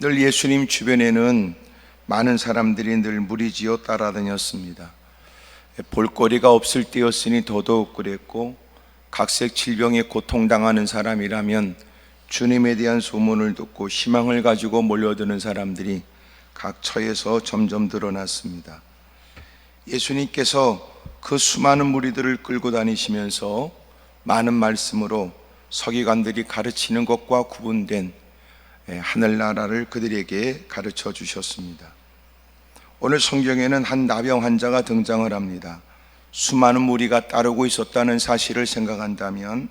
늘 예수님 주변에는 많은 사람들이 늘 무리지어 따라다녔습니다. 볼거리가 없을 때였으니 더더욱 그랬고, 각색 질병에 고통당하는 사람이라면 주님에 대한 소문을 듣고 희망을 가지고 몰려드는 사람들이 각 처에서 점점 드러났습니다. 예수님께서 그 수많은 무리들을 끌고 다니시면서 많은 말씀으로 서기관들이 가르치는 것과 구분된 하늘나라를 그들에게 가르쳐 주셨습니다. 오늘 성경에는 한 나병 환자가 등장을 합니다. 수많은 무리가 따르고 있었다는 사실을 생각한다면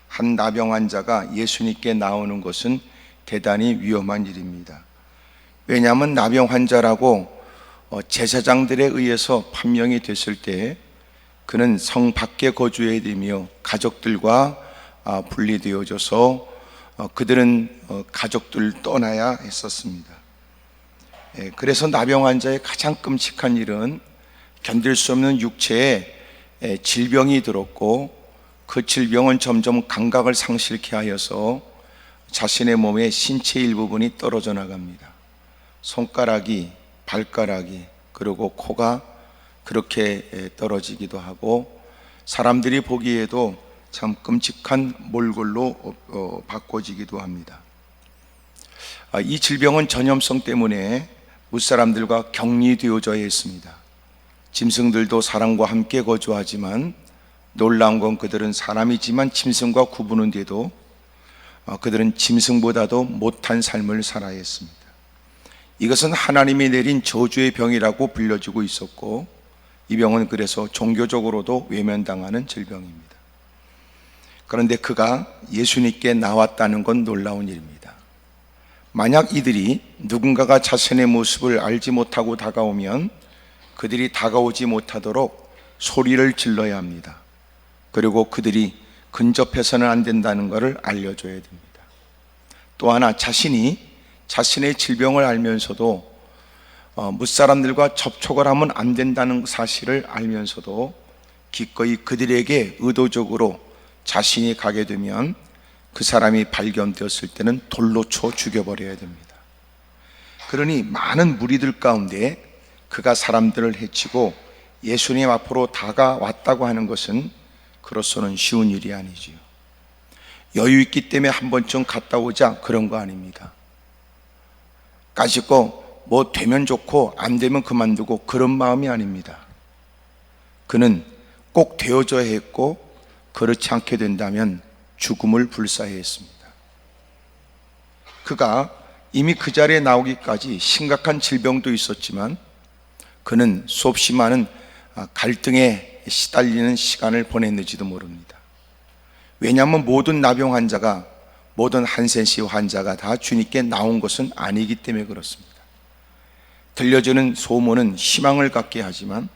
한 나병 환자가 예수님께 나오는 것은 대단히 위험한 일입니다. 왜냐하면 나병 환자라고 제사장들에 의해서 판명이 됐을 때 그는 성 밖에 거주해야 되며 가족들과 분리되어져서 그들은 가족들 떠나야 했었습니다. 그래서 나병 환자의 가장 끔찍한 일은 견딜 수 없는 육체에 질병이 들었고, 그 질병은 점점 감각을 상실케 하여서 자신의 몸의 신체 일부분이 떨어져 나갑니다. 손가락이, 발가락이, 그리고 코가 그렇게 떨어지기도 하고, 사람들이 보기에도 참 끔찍한 몰골로 바꿔지기도 합니다. 이 질병은 전염성 때문에 무사람들과 격리되어져야 했습니다. 짐승들도 사람과 함께 거주하지만 놀라운 건 그들은 사람이지만 짐승과 구분은돼도 그들은 짐승보다도 못한 삶을 살아야 했습니다. 이것은 하나님이 내린 저주의 병이라고 불려지고 있었고, 이 병은 그래서 종교적으로도 외면당하는 질병입니다. 그런데 그가 예수님께 나왔다는 건 놀라운 일입니다. 만약 이들이 누군가가 자신의 모습을 알지 못하고 다가오면 그들이 다가오지 못하도록 소리를 질러야 합니다. 그리고 그들이 근접해서는 안 된다는 것을 알려줘야 됩니다. 또 하나, 자신이 자신의 질병을 알면서도 무사람들과 접촉을 하면 안 된다는 사실을 알면서도 기꺼이 그들에게 의도적으로 자신이 가게 되면 그 사람이 발견되었을 때는 돌로 쳐 죽여버려야 됩니다. 그러니 많은 무리들 가운데 그가 사람들을 해치고 예수님 앞으로 다가왔다고 하는 것은 그로서는 쉬운 일이 아니지요. 여유 있기 때문에 한 번쯤 갔다 오자, 그런 거 아닙니다. 까짓거 뭐 되면 좋고 안 되면 그만두고 그런 마음이 아닙니다. 그는 꼭 되어져야 했고, 그렇지 않게 된다면 죽음을 불사해야 했습니다. 그가 이미 그 자리에 나오기까지 심각한 질병도 있었지만 그는 수없이 많은 갈등에 시달리는 시간을 보냈는지도 모릅니다. 왜냐하면 모든 나병 환자가, 모든 한센시 환자가 다 주님께 나온 것은 아니기 때문에 그렇습니다. 들려주는 소문은 희망을 갖게 하지만,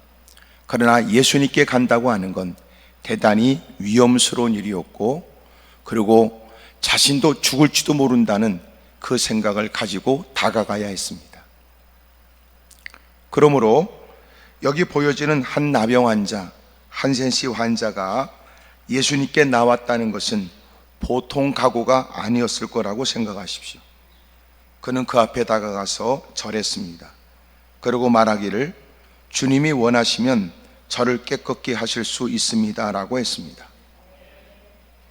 그러나 예수님께 간다고 하는 건 대단히 위험스러운 일이었고, 그리고 자신도 죽을지도 모른다는 그 생각을 가지고 다가가야 했습니다. 그러므로 여기 보여지는 한 나병 환자, 한센시 환자가 예수님께 나왔다는 것은 보통 각오가 아니었을 거라고 생각하십시오. 그는 그 앞에 다가가서 절했습니다. 그리고 말하기를, 주님이 원하시면 저를 깨끗게 하실 수 있습니다 라고 했습니다.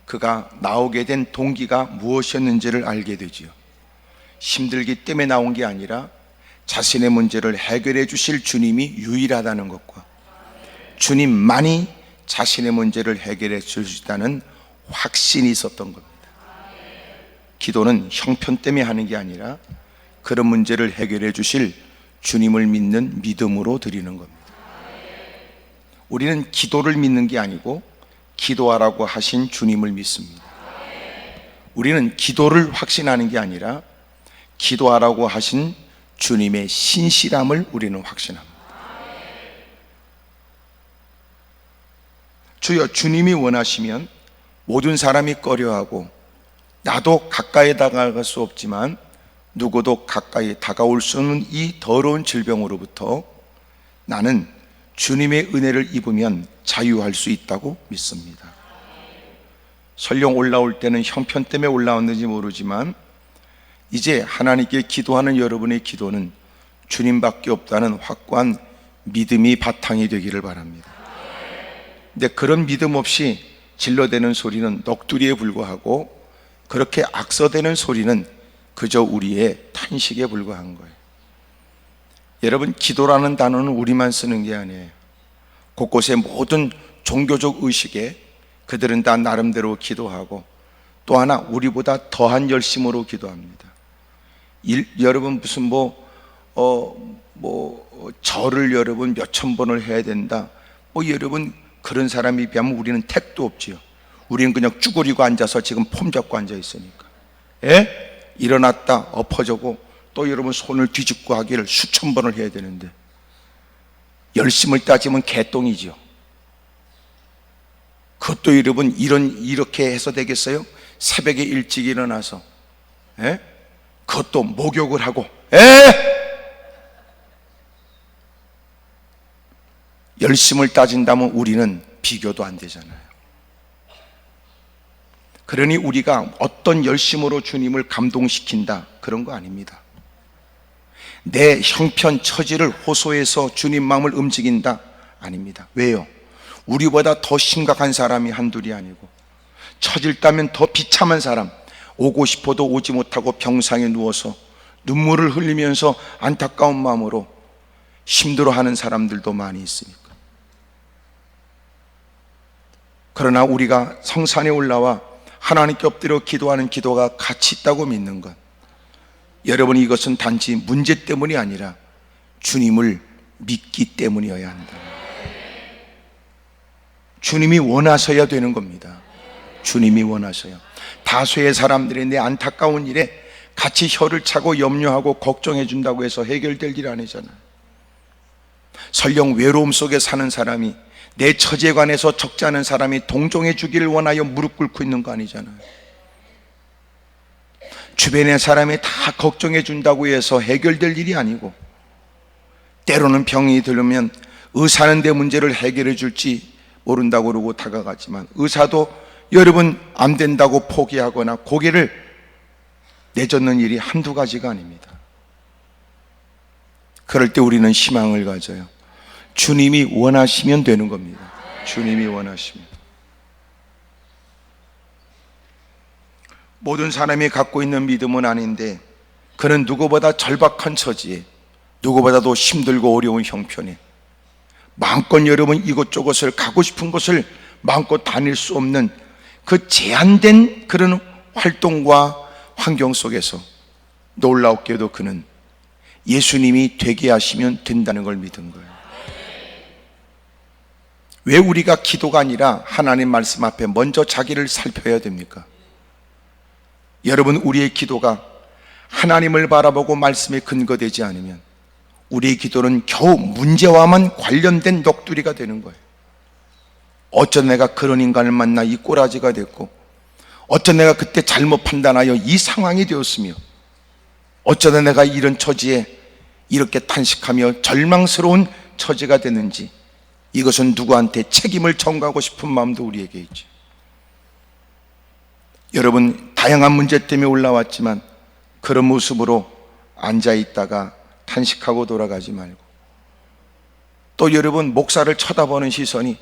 그가 나오게 된 동기가 무엇이었는지를 알게 되지요. 힘들기 때문에 나온 게 아니라 자신의 문제를 해결해 주실 주님이 유일하다는 것과 주님만이 자신의 문제를 해결해 줄 수 있다는 확신이 있었던 겁니다. 기도는 형편 때문에 하는 게 아니라 그런 문제를 해결해 주실 주님을 믿는 믿음으로 드리는 겁니다. 우리는 기도를 믿는 게 아니고 기도하라고 하신 주님을 믿습니다. 우리는 기도를 확신하는 게 아니라 기도하라고 하신 주님의 신실함을 우리는 확신합니다. 주여, 주님이 원하시면 모든 사람이 꺼려하고 나도 가까이 다가갈 수 없지만 누구도 가까이 다가올 수 없는 이 더러운 질병으로부터 나는 주님의 은혜를 입으면 자유할 수 있다고 믿습니다. 설령 올라올 때는 형편 때문에 올라왔는지 모르지만 이제 하나님께 기도하는 여러분의 기도는 주님밖에 없다는 확고한 믿음이 바탕이 되기를 바랍니다. 근데 그런 믿음 없이 질러대는 소리는 넋두리에 불과하고, 그렇게 악서대는 소리는 그저 우리의 탄식에 불과한 거예요. 여러분, 기도라는 단어는 우리만 쓰는 게 아니에요. 곳곳에 모든 종교적 의식에 그들은 다 나름대로 기도하고, 또 하나 우리보다 더한 열심으로 기도합니다. 여러분 무슨 절을 여러분 몇천 번을 해야 된다, 여러분 그런 사람에 비하면 우리는 택도 없지요. 우리는 그냥 쭈그리고 앉아서 지금 폼 잡고 앉아 있으니까. 일어났다 엎어져고 또 여러분 손을 뒤집고 하기를 수천 번을 해야 되는데, 열심을 따지면 개똥이죠. 그것도 여러분 이렇게 해서 되겠어요? 새벽에 일찍 일어나서 그것도 목욕을 하고 열심을 따진다면 우리는 비교도 안 되잖아요. 그러니 우리가 어떤 열심으로 주님을 감동시킨다, 그런 거 아닙니다. 내 형편 처지를 호소해서 주님 마음을 움직인다, 아닙니다. 왜요? 우리보다 더 심각한 사람이 한둘이 아니고, 처질 따면 더 비참한 사람, 오고 싶어도 오지 못하고 병상에 누워서 눈물을 흘리면서 안타까운 마음으로 힘들어하는 사람들도 많이 있으니까. 그러나 우리가 성산에 올라와 하나님께 엎드려 기도하는 기도가 가치 있다고 믿는 것, 여러분, 이것은 단지 문제 때문이 아니라 주님을 믿기 때문이어야 한다. 주님이 원하셔야 되는 겁니다. 주님이 원하셔요. 다수의 사람들이 내 안타까운 일에 같이 혀를 차고 염려하고 걱정해 준다고 해서 해결될 일 아니잖아요. 설령 외로움 속에 사는 사람이 내 처지에 관해서 적지 않은 사람이 동정해 주기를 원하여 무릎 꿇고 있는 거 아니잖아요. 주변의 사람이 다 걱정해 준다고 해서 해결될 일이 아니고, 때로는 병이 들으면 의사는 내 문제를 해결해 줄지 모른다고 그러고 다가가지만, 의사도 여러분 안 된다고 포기하거나 고개를 내젓는 일이 한두 가지가 아닙니다. 그럴 때 우리는 희망을 가져요. 주님이 원하시면 되는 겁니다. 주님이 원하시면. 모든 사람이 갖고 있는 믿음은 아닌데, 그는 누구보다 절박한 처지에, 누구보다도 힘들고 어려운 형편에, 마음껏 여러분 이곳저곳을 가고 싶은 곳을 마음껏 다닐 수 없는 그 제한된 그런 활동과 환경 속에서 놀랍게도 그는 예수님이 되게 하시면 된다는 걸 믿은 거예요. 왜 우리가 기도가 아니라 하나님 말씀 앞에 먼저 자기를 살펴야 됩니까? 여러분, 우리의 기도가 하나님을 바라보고 말씀에 근거되지 않으면 우리의 기도는 겨우 문제와만 관련된 넋두리가 되는 거예요. 어쩌다 내가 그런 인간을 만나 이 꼬라지가 됐고, 어쩌다 내가 그때 잘못 판단하여 이 상황이 되었으며, 어쩌다 내가 이런 처지에 이렇게 탄식하며 절망스러운 처지가 됐는지, 이것은 누구한테 책임을 전가하고 싶은 마음도 우리에게 있죠. 여러분, 다양한 문제 때문에 올라왔지만 그런 모습으로 앉아있다가 탄식하고 돌아가지 말고, 또 여러분, 목사를 쳐다보는 시선이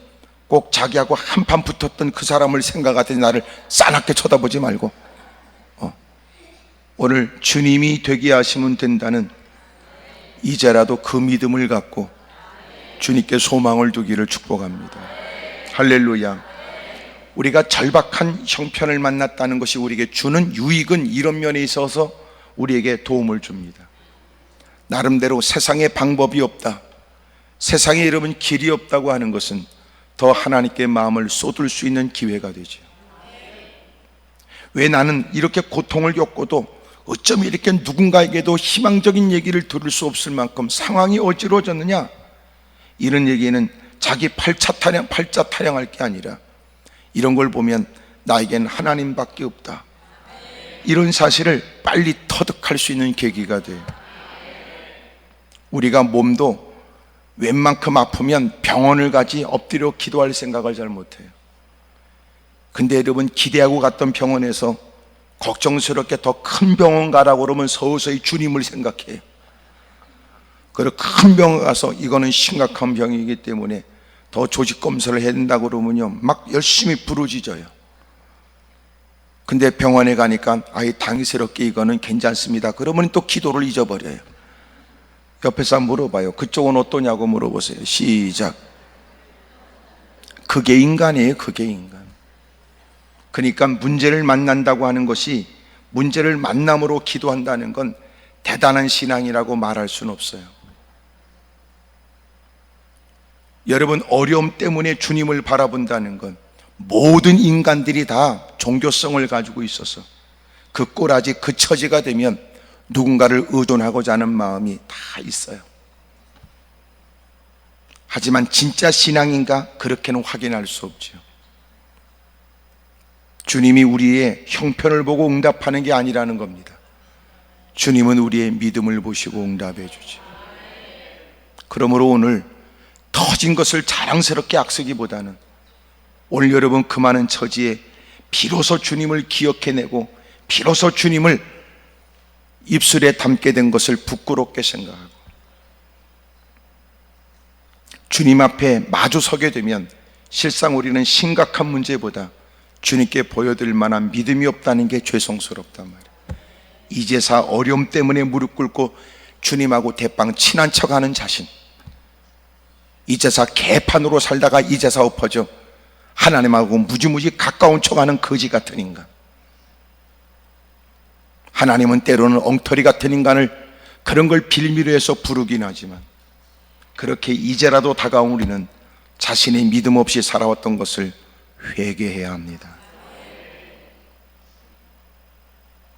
꼭 자기하고 한판 붙었던 그 사람을 생각하듯이 나를 싸납게 쳐다보지 말고, 오늘 주님이 되게 하시면 된다는 이제라도 그 믿음을 갖고 주님께 소망을 두기를 축복합니다. 할렐루야. 우리가 절박한 형편을 만났다는 것이 우리에게 주는 유익은 이런 면에 있어서 우리에게 도움을 줍니다. 나름대로 세상에 방법이 없다, 세상에 여러분 길이 없다고 하는 것은 더 하나님께 마음을 쏟을 수 있는 기회가 되죠. 왜 나는 이렇게 고통을 겪고도 어쩜 이렇게 누군가에게도 희망적인 얘기를 들을 수 없을 만큼 상황이 어지러워졌느냐? 이런 얘기는 자기 팔자 타령할 게 아니라, 이런 걸 보면 나에겐 하나님밖에 없다, 이런 사실을 빨리 터득할 수 있는 계기가 돼요. 우리가 몸도 웬만큼 아프면 병원을 가지 엎드려 기도할 생각을 잘 못해요. 근데 여러분, 기대하고 갔던 병원에서 걱정스럽게 더 큰 병원 가라고 그러면 서서히 주님을 생각해요. 그리고 큰 병원 가서 이거는 심각한 병이기 때문에 더 조직 검사를 해야 된다고 그러면요, 막 열심히 부르짖어요. 근데 병원에 가니까 아예 당위스럽게 이거는 괜찮습니다. 그러면 또 기도를 잊어버려요. 옆에 사람 물어봐요. 그쪽은 어떠냐고 물어보세요. 시작. 그게 인간이에요. 그게 인간. 그러니까 문제를 만난다고 하는 것이, 문제를 만남으로 기도한다는 건 대단한 신앙이라고 말할 수는 없어요. 여러분, 어려움 때문에 주님을 바라본다는 건 모든 인간들이 다 종교성을 가지고 있어서 그 꼬라지, 그 처지가 되면 누군가를 의존하고자 하는 마음이 다 있어요. 하지만 진짜 신앙인가? 그렇게는 확인할 수 없죠. 주님이 우리의 형편을 보고 응답하는 게 아니라는 겁니다. 주님은 우리의 믿음을 보시고 응답해 주죠. 그러므로 오늘 터진 것을 자랑스럽게 악쓰기보다는 오늘 여러분 그 많은 처지에 비로소 주님을 기억해내고 비로소 주님을 입술에 담게 된 것을 부끄럽게 생각하고 주님 앞에 마주 서게 되면 실상 우리는 심각한 문제보다 주님께 보여드릴 만한 믿음이 없다는 게 죄송스럽단 말이에요. 이제사 어려움 때문에 무릎 꿇고 주님하고 대빵 친한 척하는 자신, 이제사 개판으로 살다가 이제사 엎어져 하나님하고 무지무지 가까운 척하는 거지 같은 인간. 하나님은 때로는 엉터리 같은 인간을 그런 걸 빌미로 해서 부르긴 하지만 그렇게 이제라도 다가온 우리는 자신의 믿음 없이 살아왔던 것을 회개해야 합니다.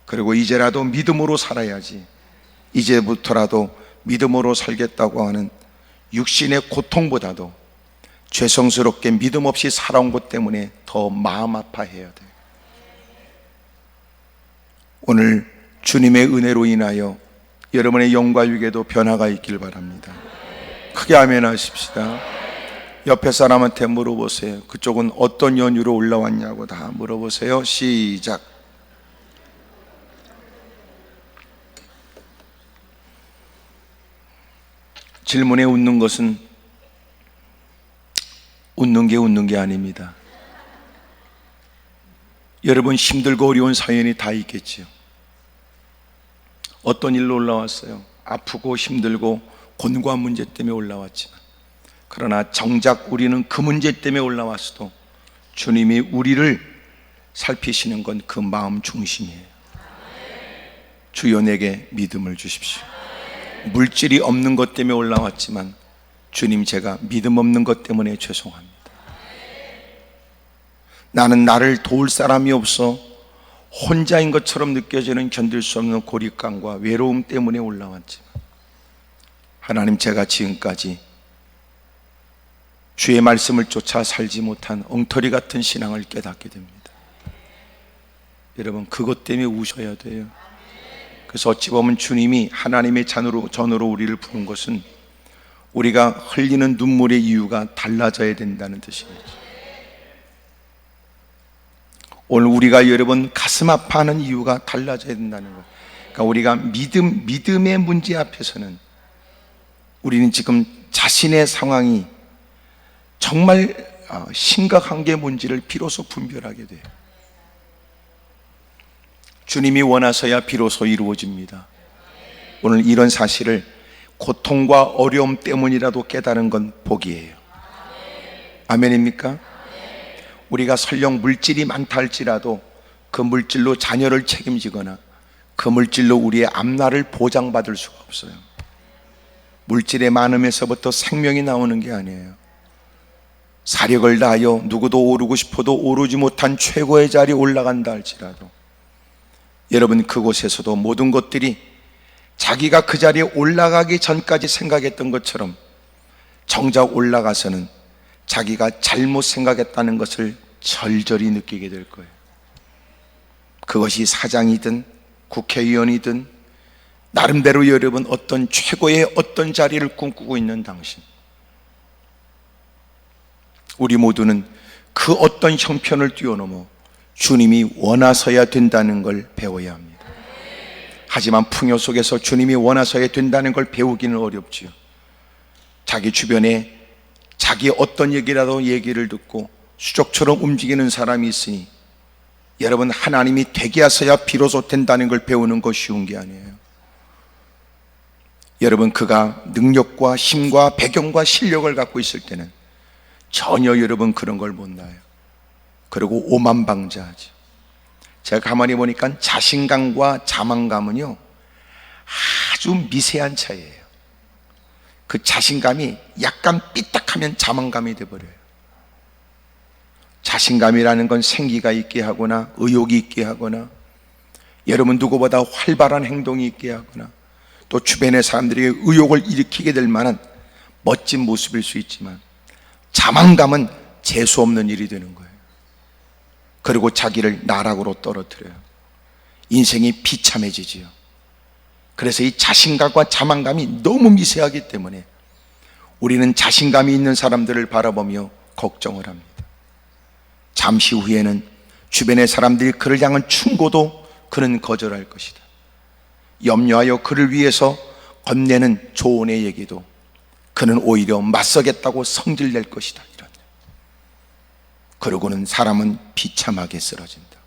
그리고 이제라도 믿음으로 살아야지, 이제부터라도 믿음으로 살겠다고 하는 육신의 고통보다도 죄송스럽게 믿음 없이 살아온 것 때문에 더 마음 아파해야 돼요. 오늘 주님의 은혜로 인하여 여러분의 영과 육에도 변화가 있길 바랍니다. 크게 아멘 하십시다. 옆에 사람한테 물어보세요. 그쪽은 어떤 연유로 올라왔냐고 다 물어보세요. 시작. 질문에 웃는 것은 웃는 게 아닙니다. 여러분 힘들고 어려운 사연이 다 있겠지요. 어떤 일로 올라왔어요? 아프고 힘들고 곤고한 문제 때문에 올라왔지만, 그러나 정작 우리는 그 문제 때문에 올라왔어도 주님이 우리를 살피시는 건 그 마음 중심이에요. 주여 내게 믿음을 주십시오. 물질이 없는 것 때문에 올라왔지만 주님, 제가 믿음 없는 것 때문에 죄송합니다. 나는 나를 도울 사람이 없어 혼자인 것처럼 느껴지는 견딜 수 없는 고립감과 외로움 때문에 올라왔지만 하나님, 제가 지금까지 주의 말씀을 쫓아 살지 못한 엉터리 같은 신앙을 깨닫게 됩니다. 여러분, 그것 때문에 우셔야 돼요. 그래서 어찌 보면 주님이 하나님의 전으로 우리를 부른 것은 우리가 흘리는 눈물의 이유가 달라져야 된다는 뜻이겠죠. 오늘 우리가 여러분 가슴 아파하는 이유가 달라져야 된다는 거예요. 그러니까 우리가 믿음의 문제 앞에서는 우리는 지금 자신의 상황이 정말 심각한 게 뭔지를 비로소 분별하게 돼요. 주님이 원하셔야 비로소 이루어집니다. 오늘 이런 사실을 고통과 어려움 때문이라도 깨달은 건 복이에요. 아멘입니까? 우리가 설령 물질이 많다 할지라도 그 물질로 자녀를 책임지거나 그 물질로 우리의 앞날을 보장받을 수가 없어요. 물질의 많음에서부터 생명이 나오는 게 아니에요. 사력을 다하여 누구도 오르고 싶어도 오르지 못한 최고의 자리에 올라간다 할지라도 여러분, 그곳에서도 모든 것들이 자기가 그 자리에 올라가기 전까지 생각했던 것처럼 정작 올라가서는 자기가 잘못 생각했다는 것을 절절히 느끼게 될 거예요. 그것이 사장이든 국회의원이든 나름대로 여러분 어떤 최고의 어떤 자리를 꿈꾸고 있는 당신, 우리 모두는 그 어떤 형편을 뛰어넘어 주님이 원하서야 된다는 걸 배워야 합니다. 하지만 풍요 속에서 주님이 원하서야 된다는 걸 배우기는 어렵지요. 자기 주변에 자기 어떤 얘기라도 얘기를 듣고 수족처럼 움직이는 사람이 있으니, 여러분, 하나님이 되게 하셔야 비로소 된다는 걸 배우는 거 쉬운 게 아니에요. 여러분, 그가 능력과 힘과 배경과 실력을 갖고 있을 때는 전혀 여러분 그런 걸 못 나요. 그리고 오만방자하죠. 제가 가만히 보니까 자신감과 자만감은요 아주 미세한 차이예요. 그 자신감이 약간 삐딱하면 자만감이 돼버려요. 자신감이라는 건 생기가 있게 하거나 의욕이 있게 하거나, 여러분 누구보다 활발한 행동이 있게 하거나, 또 주변의 사람들에게 의욕을 일으키게 될 만한 멋진 모습일 수 있지만, 자만감은 재수 없는 일이 되는 거예요. 그리고 자기를 나락으로 떨어뜨려요. 인생이 비참해지지요. 그래서 이 자신감과 자만감이 너무 미세하기 때문에 우리는 자신감이 있는 사람들을 바라보며 걱정을 합니다. 잠시 후에는 주변의 사람들이 그를 향한 충고도 그는 거절할 것이다. 염려하여 그를 위해서 건네는 조언의 얘기도 그는 오히려 맞서겠다고 성질낼 것이다. 이런. 그러고는 사람은 비참하게 쓰러진다.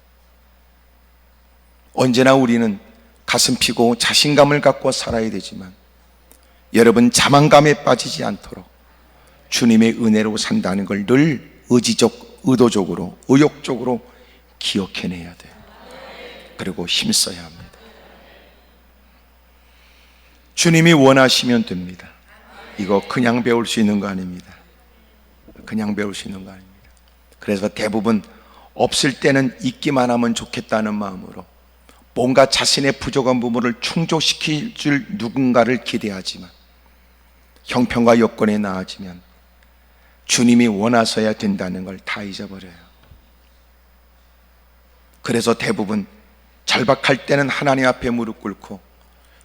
언제나 우리는 가슴 피고 자신감을 갖고 살아야 되지만, 여러분 자만감에 빠지지 않도록 주님의 은혜로 산다는 걸 늘 의도적으로, 의욕적으로 기억해내야 돼요. 그리고 힘써야 합니다. 주님이 원하시면 됩니다. 이거 그냥 배울 수 있는 거 아닙니다. 그냥 배울 수 있는 거 아닙니다. 그래서 대부분 없을 때는 있기만 하면 좋겠다는 마음으로 뭔가 자신의 부족한 부분을 충족시킬 줄 누군가를 기대하지만, 형편과 여건에 나아지면 주님이 원하셔야 된다는 걸 다 잊어버려요. 그래서 대부분 절박할 때는 하나님 앞에 무릎 꿇고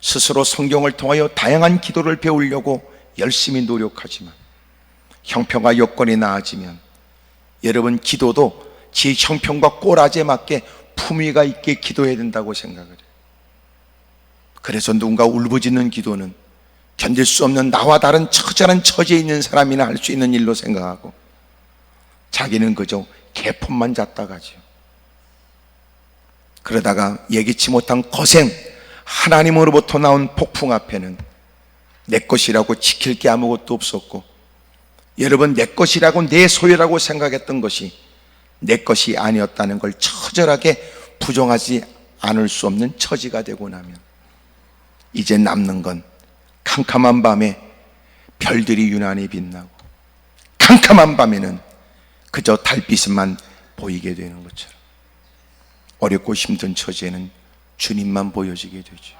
스스로 성경을 통하여 다양한 기도를 배우려고 열심히 노력하지만, 형편과 여건이 나아지면 여러분 기도도 제 형편과 꼬라지에 맞게 품위가 있게 기도해야 된다고 생각을 해요. 그래서 누군가 울부짖는 기도는 견딜 수 없는 나와 다른 처절한 처지에 있는 사람이나 할 수 있는 일로 생각하고, 자기는 그저 개폰만 잤다 가죠. 그러다가 예기치 못한 거센 하나님으로부터 나온 폭풍 앞에는 내 것이라고 지킬 게 아무것도 없었고, 여러분 내 것이라고 내 소유라고 생각했던 것이 내 것이 아니었다는 걸 처절하게 부정하지 않을 수 없는 처지가 되고 나면, 이제 남는 건 캄캄한 밤에 별들이 유난히 빛나고, 캄캄한 밤에는 그저 달빛만 보이게 되는 것처럼, 어렵고 힘든 처지에는 주님만 보여지게 되죠.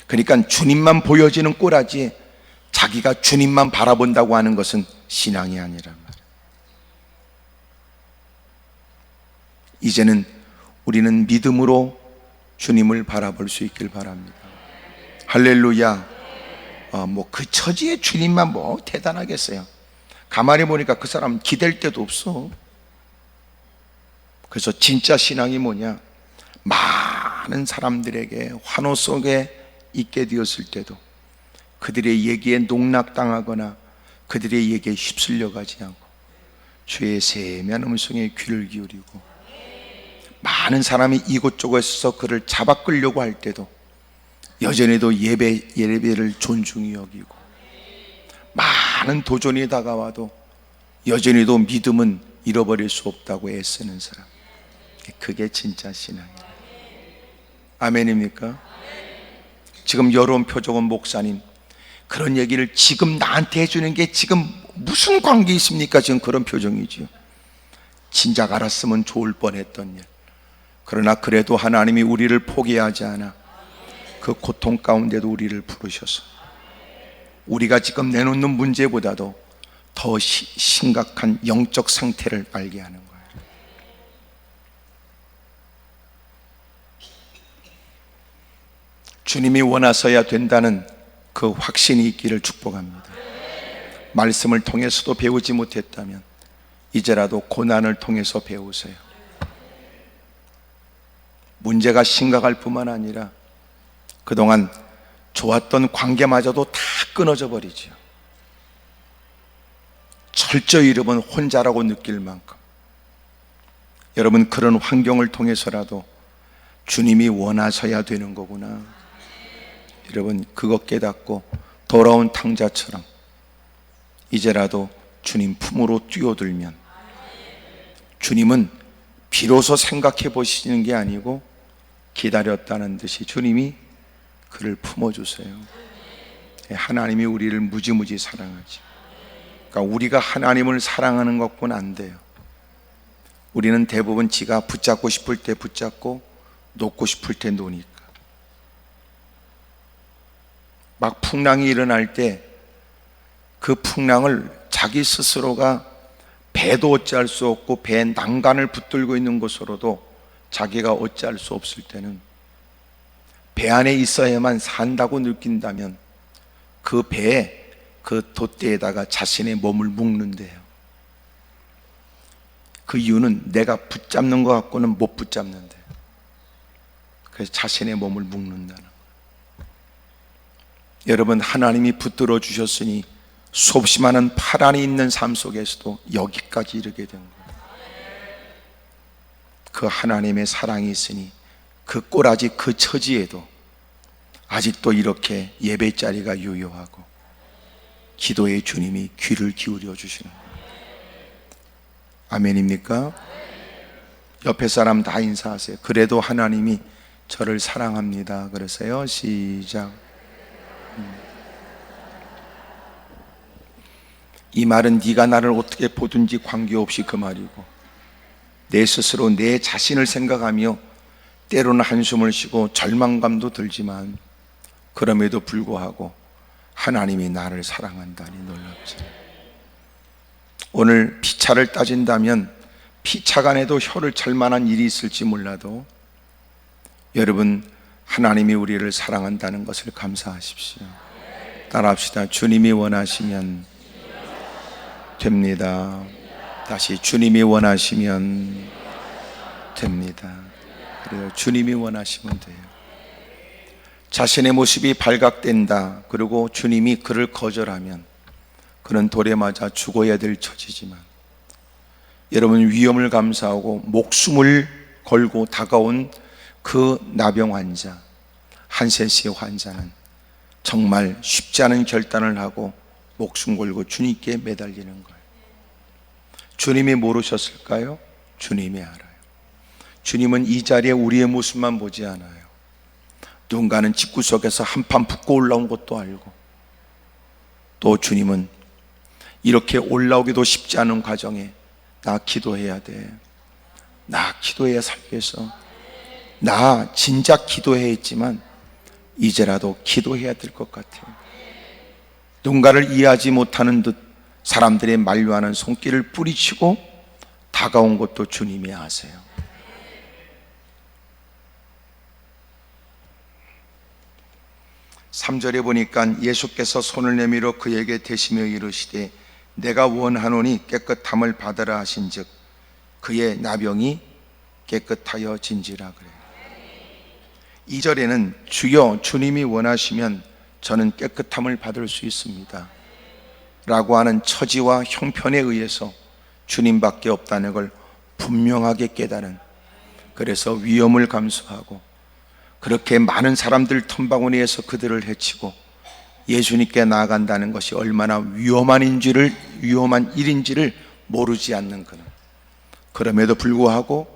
그러니까 주님만 보여지는 꼬라지에 자기가 주님만 바라본다고 하는 것은 신앙이 아니란 말이에요. 이제는 우리는 믿음으로 주님을 바라볼 수 있길 바랍니다. 할렐루야. 그 처지에 주님만 뭐 대단하겠어요. 가만히 보니까 그 사람은 기댈 데도 없어. 그래서 진짜 신앙이 뭐냐, 많은 사람들에게 환호 속에 있게 되었을 때도 그들의 얘기에 농락당하거나 그들의 얘기에 휩쓸려 가지 않고 주의 세미한 음성에 귀를 기울이고, 많은 사람이 이곳저곳에서 그를 잡아 끌려고 할 때도 여전히도 예배를 존중히 여기고, 많은 도전이 다가와도 여전히도 믿음은 잃어버릴 수 없다고 애쓰는 사람, 그게 진짜 신앙이에요. 아멘입니까? 지금 여론 표적은 목사님, 그런 얘기를 지금 나한테 해주는 게 지금 무슨 관계 있습니까? 지금 그런 표정이지요. 진작 알았으면 좋을 뻔했던 일. 그러나 그래도 하나님이 우리를 포기하지 않아 그 고통 가운데도 우리를 부르셔서 우리가 지금 내놓는 문제보다도 더 심각한 영적 상태를 알게 하는 거예요. 주님이 원하셔야 된다는 그 확신이 있기를 축복합니다. 말씀을 통해서도 배우지 못했다면 이제라도 고난을 통해서 배우세요. 문제가 심각할 뿐만 아니라 그동안 좋았던 관계마저도 다 끊어져 버리죠. 철저히 여러분 혼자라고 느낄 만큼. 여러분, 그런 환경을 통해서라도 주님이 원하셔야 되는 거구나. 여러분, 그것 깨닫고 돌아온 탕자처럼 이제라도 주님 품으로 뛰어들면, 주님은 비로소 생각해 보시는 게 아니고 기다렸다는 듯이 주님이 그를 품어주세요. 하나님이 우리를 무지무지 사랑하지. 그러니까 우리가 하나님을 사랑하는 것뿐 안 돼요. 우리는 대부분 지가 붙잡고 싶을 때 붙잡고 놓고 싶을 때 놓으니까. 막 풍랑이 일어날 때 그 풍랑을 자기 스스로가 배도 어찌할 수 없고 배에 난간을 붙들고 있는 것으로도 자기가 어찌할 수 없을 때는 배 안에 있어야만 산다고 느낀다면 그 배에 그 돛대에다가 자신의 몸을 묶는데요. 그 이유는 내가 붙잡는 것 같고는 못 붙잡는데, 그래서 자신의 몸을 묶는다는 거예요. 여러분, 하나님이 붙들어 주셨으니 수없이 많은 파란이 있는 삶 속에서도 여기까지 이르게 된 거예요. 그 하나님의 사랑이 있으니 그 꼬라지 그 처지에도 아직도 이렇게 예배 자리가 유효하고 기도의 주님이 귀를 기울여 주시는 거예요. 아멘입니까? 옆에 사람 다 인사하세요. 그래도 하나님이 저를 사랑합니다. 그러세요. 시작. 이 말은 네가 나를 어떻게 보든지 관계없이 그 말이고, 내 스스로 내 자신을 생각하며 때로는 한숨을 쉬고 절망감도 들지만 그럼에도 불구하고 하나님이 나를 사랑한다니 놀랍지. 오늘 피차를 따진다면 피차간에도 혀를 찰 만한 일이 있을지 몰라도 여러분, 하나님이 우리를 사랑한다는 것을 감사하십시오. 따라합시다. 주님이 원하시면 됩니다. 다시, 주님이 원하시면 됩니다. 그래요. 주님이 원하시면 돼요. 자신의 모습이 발각된다, 그리고 주님이 그를 거절하면 그는 돌에 맞아 죽어야 될 처지지만, 여러분, 위험을 감수하고 목숨을 걸고 다가온 그 나병 환자, 한센 씨의 환자는 정말 쉽지 않은 결단을 하고 목숨 걸고 주님께 매달리는 거예요. 주님이 모르셨을까요? 주님이 알아요. 주님은 이 자리에 우리의 모습만 보지 않아요. 누군가는 집구석에서 한판 붙고 올라온 것도 알고, 또 주님은 이렇게 올라오기도 쉽지 않은 과정에 나 기도해야 돼, 나 기도해야 살겠어, 나 진작 기도해야 했지만 이제라도 기도해야 될 것 같아요. 누군가를 이해하지 못하는 듯 사람들의 만류하는 손길을 뿌리치고 다가온 것도 주님이 아세요. (3절에) 보니까 예수께서 손을 내밀어 그에게 대시며 이르시되 내가 원하노니 깨끗함을 받으라 하신즉 그의 나병이 깨끗하여진지라 그래요. 2절에는 주여 주님이 원하시면 저는 깨끗함을 받을 수 있습니다 라고 하는 처지와 형편에 의해서 주님밖에 없다는 걸 분명하게 깨달은, 그래서 위험을 감수하고 그렇게 많은 사람들 틈바구니에서 그들을 해치고 예수님께 나아간다는 것이 얼마나 위험한 일인지를 모르지 않는 그는, 그럼에도 불구하고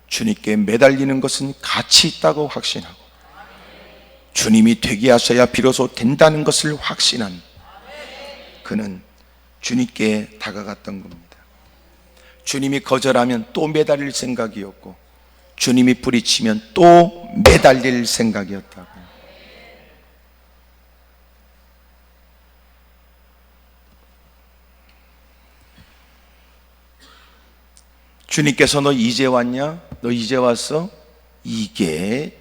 주님께 매달리는 것은 가치 있다고 확신하고 주님이 되게 하셔야 비로소 된다는 것을 확신한 그는 주님께 다가갔던 겁니다. 주님이 거절하면 또 매달릴 생각이었고, 주님이 뿌리치면 또 매달릴 생각이었다고. 주님께서 너 이제 왔냐? 너 이제 왔어? 이게,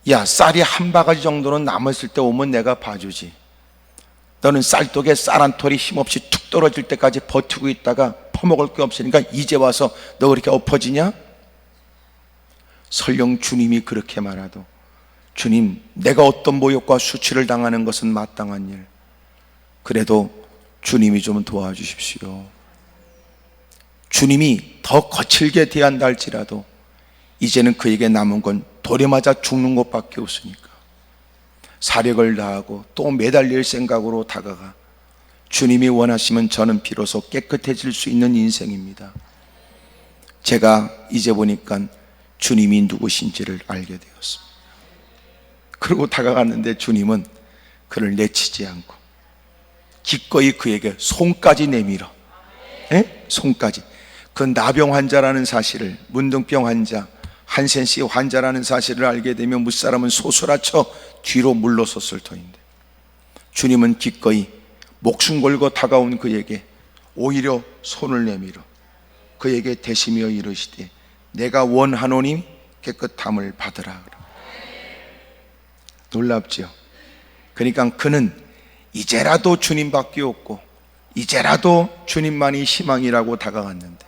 야, 쌀이 한 바가지 정도는 남았을 때 오면 내가 봐주지. 너는 쌀독에 쌀 한 톨이 힘없이 툭 떨어질 때까지 버티고 있다가 퍼먹을 게 없으니까 이제 와서 너 그렇게 엎어지냐? 설령 주님이 그렇게 말하도, 주님, 내가 어떤 모욕과 수치를 당하는 것은 마땅한 일, 그래도 주님이 좀 도와주십시오. 주님이 더 거칠게 대한다 할지라도 이제는 그에게 남은 건 돌에 맞아 죽는 것밖에 없으니까 사력을 다하고 또 매달릴 생각으로 다가가 주님이 원하시면 저는 비로소 깨끗해질 수 있는 인생입니다. 제가 이제 보니까 주님이 누구신지를 알게 되었습니다. 그리고 다가갔는데 주님은 그를 내치지 않고 기꺼이 그에게 손까지 내밀어, 손까지. 그 나병 환자라는 사실을, 문둥병 환자, 한센씨 환자라는 사실을 알게 되면 무사람은 소스라쳐 뒤로 물러섰을 터인데, 주님은 기꺼이 목숨 걸고 다가온 그에게 오히려 손을 내밀어 그에게 대시며 이르시되 내가 원하노니 깨끗함을 받으라. 놀랍지요? 그러니까 그는 이제라도 주님밖에 없고 이제라도 주님만이 희망이라고 다가갔는데,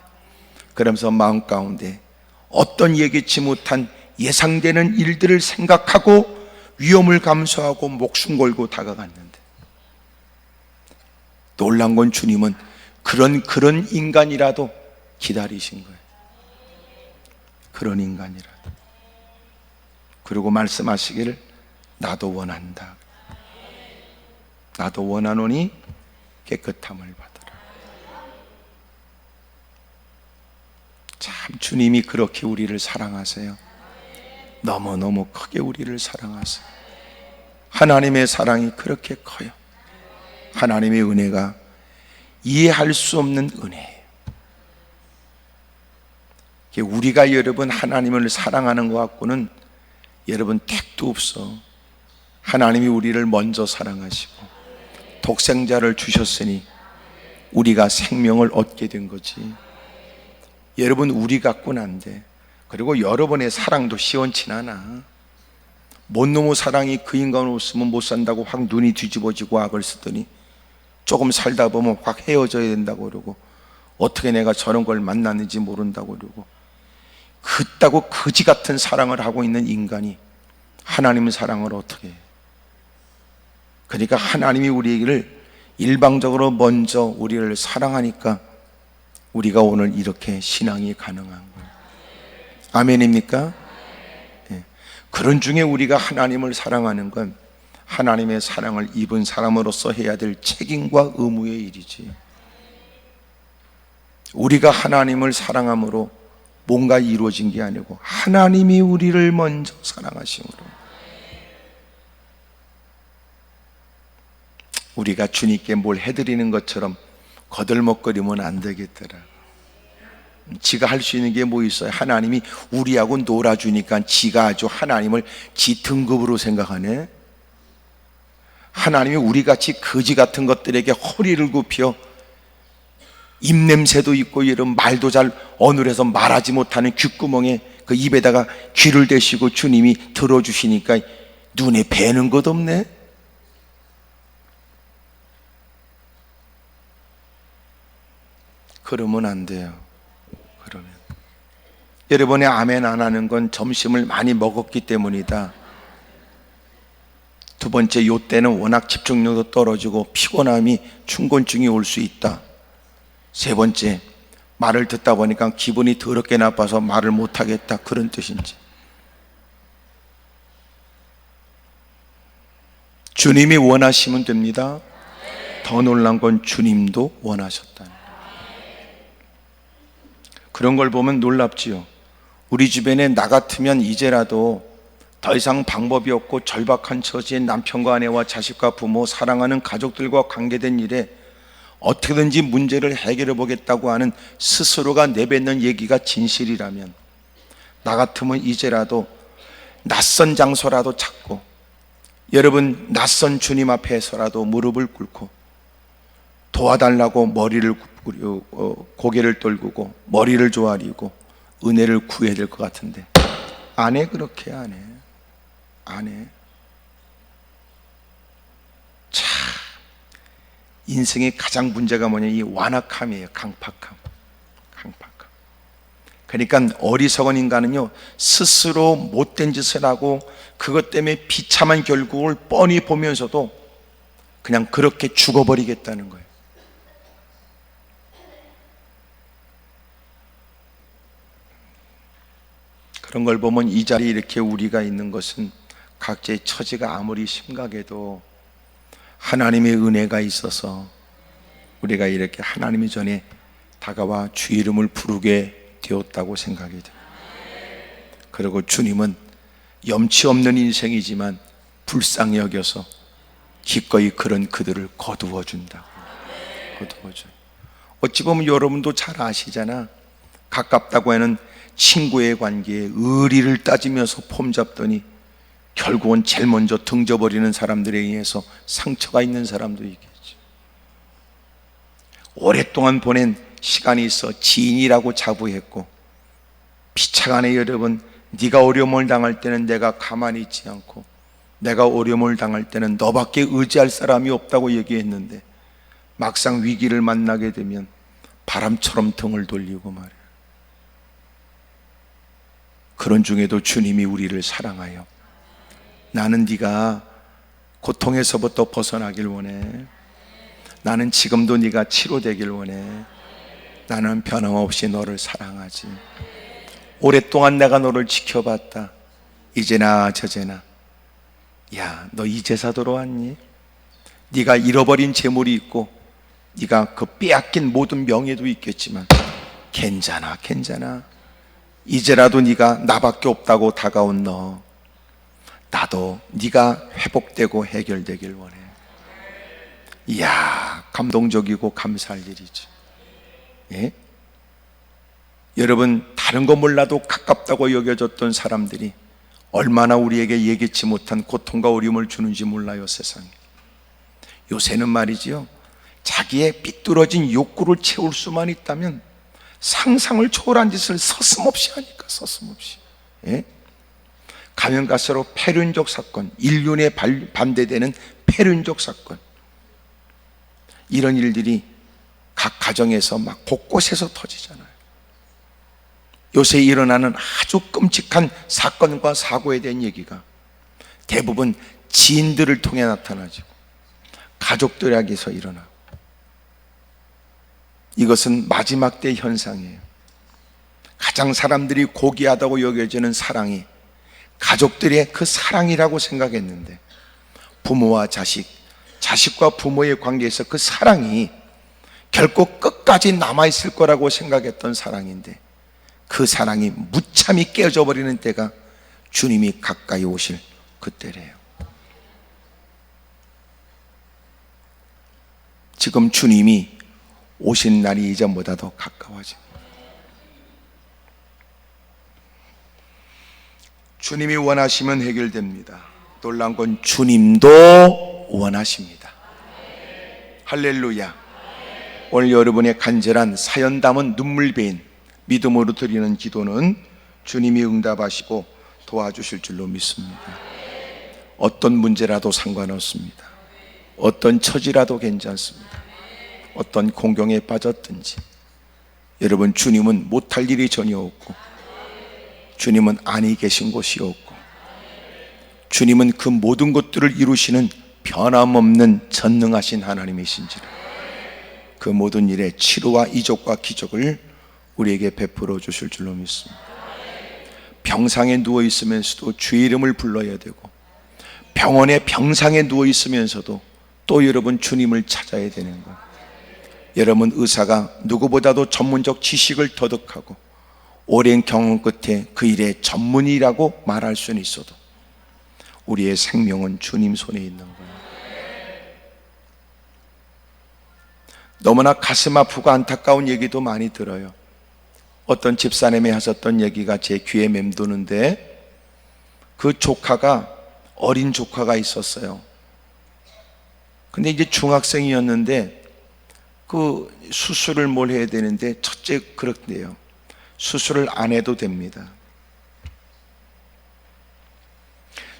그러면서 마음 가운데 어떤 예기치 못한 예상되는 일들을 생각하고 위험을 감수하고 목숨 걸고 다가갔는데, 놀란 건 주님은 그런 인간이라도 기다리신 거예요. 그런 인간이라도. 그리고 말씀하시기를 나도 원한다. 나도 원하노니 깨끗함을 받으라. 참 주님이 그렇게 우리를 사랑하세요. 너무너무 크게 우리를 사랑하세요. 하나님의 사랑이 그렇게 커요. 하나님의 은혜가 이해할 수 없는 은혜예요. 우리가 여러분 하나님을 사랑하는 것 같고는 여러분 택도 없어. 하나님이 우리를 먼저 사랑하시고 독생자를 주셨으니 우리가 생명을 얻게 된 거지. 여러분 우리 같고는 안 돼. 그리고 여러분의 사랑도 시원치 않아. 뭔 놈의 사랑이 그 인간 없으면 못 산다고 확 눈이 뒤집어지고 악을 쓰더니 조금 살다 보면 확 헤어져야 된다고 그러고, 어떻게 내가 저런 걸 만났는지 모른다고 그러고, 그따구 거지 같은 사랑을 하고 있는 인간이 하나님의 사랑을 어떻게 해? 그러니까 하나님이 우리를 일방적으로 먼저 우리를 사랑하니까 우리가 오늘 이렇게 신앙이 가능한 거예요. 아멘입니까? 네. 그런 중에 우리가 하나님을 사랑하는 건 하나님의 사랑을 입은 사람으로서 해야 될 책임과 의무의 일이지. 우리가 하나님을 사랑함으로 뭔가 이루어진 게 아니고 하나님이 우리를 먼저 사랑하심으로 우리가 주님께 뭘 해드리는 것처럼 거들먹거리면 안 되겠더라. 지가 할 수 있는 게 뭐 있어요? 하나님이 우리하고 놀아주니까 지가 아주 하나님을 지 등급으로 생각하네. 하나님이 우리같이 거지 같은 것들에게 허리를 굽혀 입냄새도 있고 이런 말도 잘 어눌해서 말하지 못하는 귓구멍에 그 입에다가 귀를 대시고 주님이 들어주시니까 눈에 뵈는 것 없네. 그러면 안 돼요. 그러면 여러분의 아멘 안 하는 건 점심을 많이 먹었기 때문이다. 두 번째, 요 때는 워낙 집중력도 떨어지고 피곤함이 충곤증이 올 수 있다. 세 번째, 말을 듣다 보니까 기분이 더럽게 나빠서 말을 못하겠다. 그런 뜻인지. 주님이 원하시면 됩니다. 더 놀란 건 주님도 원하셨다는 거예요. 그런 걸 보면 놀랍지요. 우리 주변에 나 같으면 이제라도 더 이상 방법이 없고 절박한 처지에 남편과 아내와 자식과 부모, 사랑하는 가족들과 관계된 일에 어떻게든지 문제를 해결해 보겠다고 하는 스스로가 내뱉는 얘기가 진실이라면, 나 같으면 이제라도 낯선 장소라도 찾고 여러분 낯선 주님 앞에서라도 무릎을 꿇고 도와달라고 머리를 고개를 떨구고 머리를 조아리고 은혜를 구해야 될 것 같은데 안 해. 그렇게 안 해. 참, 인생의 가장 문제가 뭐냐, 이 완악함이에요. 강팍함. 그러니까 어리석은 인간은요, 스스로 못된 짓을 하고 그것 때문에 비참한 결국을 뻔히 보면서도 그냥 그렇게 죽어버리겠다는 거예요. 그런 걸 보면 이 자리에 이렇게 우리가 있는 것은 각자의 처지가 아무리 심각해도 하나님의 은혜가 있어서 우리가 이렇게 하나님의 전에 다가와 주 이름을 부르게 되었다고 생각이 돼요. 그리고 주님은 염치 없는 인생이지만 불쌍히 여겨서 기꺼이 그런 그들을 거두어 준다고. 거두어줘요. 어찌 보면 여러분도 잘 아시잖아. 가깝다고 하는 친구의 관계에 의리를 따지면서 폼 잡더니 결국은 제일 먼저 등져버리는 사람들에 의해서 상처가 있는 사람도 있겠죠. 오랫동안 보낸 시간이 있어 지인이라고 자부했고 피차간에 여러분, 네가 어려움을 당할 때는 내가 가만히 있지 않고 내가 어려움을 당할 때는 너밖에 의지할 사람이 없다고 얘기했는데 막상 위기를 만나게 되면 바람처럼 등을 돌리고 말이에요. 그런 중에도 주님이 우리를 사랑하여 나는 네가 고통에서부터 벗어나길 원해. 나는 지금도 네가 치료되길 원해. 나는 변함없이 너를 사랑하지. 오랫동안 내가 너를 지켜봤다. 이제나 저제나 야, 너 이제 사도로 왔니? 네가 잃어버린 재물이 있고 네가 그 빼앗긴 모든 명예도 있겠지만 괜찮아, 괜찮아. 이제라도 네가 나밖에 없다고 다가온 너, 나도 네가 회복되고 해결되길 원해. 이야, 감동적이고 감사할 일이죠. 예? 여러분, 다른 거 몰라도 가깝다고 여겨졌던 사람들이 얼마나 우리에게 예기치 못한 고통과 어려움을 주는지 몰라요, 세상에. 요새는 말이지요, 자기의 삐뚤어진 욕구를 채울 수만 있다면 상상을 초월한 짓을 서슴없이 하니까, 서슴없이. 예? 가면 갈수록 폐륜적 사건, 인륜에 반대되는 폐륜적 사건, 이런 일들이 각 가정에서 막 곳곳에서 터지잖아요. 요새 일어나는 아주 끔찍한 사건과 사고에 대한 얘기가 대부분 지인들을 통해 나타나지고 가족들에게서 일어나고, 이것은 마지막 때 현상이에요. 가장 사람들이 고귀하다고 여겨지는 사랑이 가족들의 그 사랑이라고 생각했는데, 부모와 자식, 자식과 부모의 관계에서 그 사랑이 결코 끝까지 남아있을 거라고 생각했던 사랑인데, 그 사랑이 무참히 깨어져 버리는 때가 주님이 가까이 오실 그때래요. 지금 주님이 오신 날이 이전보다 더 가까워집니다. 주님이 원하시면 해결됩니다. 놀라운 건 주님도 원하십니다. 할렐루야. 오늘 여러분의 간절한 사연 담은 눈물 베인 믿음으로 드리는 기도는 주님이 응답하시고 도와주실 줄로 믿습니다. 어떤 문제라도 상관없습니다. 어떤 처지라도 괜찮습니다. 어떤 공경에 빠졌든지 여러분, 주님은 못할 일이 전혀 없고 주님은 아니 계신 곳이 없고 주님은 그 모든 것들을 이루시는 변함없는 전능하신 하나님이신지라 그 모든 일에 치료와 이적과 기적을 우리에게 베풀어 주실 줄로 믿습니다. 병상에 누워 있으면서도 주의 이름을 불러야 되고, 병원의 병상에 누워 있으면서도 또 여러분 주님을 찾아야 되는 것. 여러분, 의사가 누구보다도 전문적 지식을 터득하고 오랜 경험 끝에 그 일의 전문이라고 말할 수는 있어도 우리의 생명은 주님 손에 있는 거예요. 너무나 가슴 아프고 안타까운 얘기도 많이 들어요. 어떤 집사님이 하셨던 얘기가 제 귀에 맴도는데, 그 조카가, 어린 조카가 있었어요. 근데 이제 중학생이었는데 그 수술을 뭘 해야 되는데, 첫째 그렇대요. 수술을 안 해도 됩니다.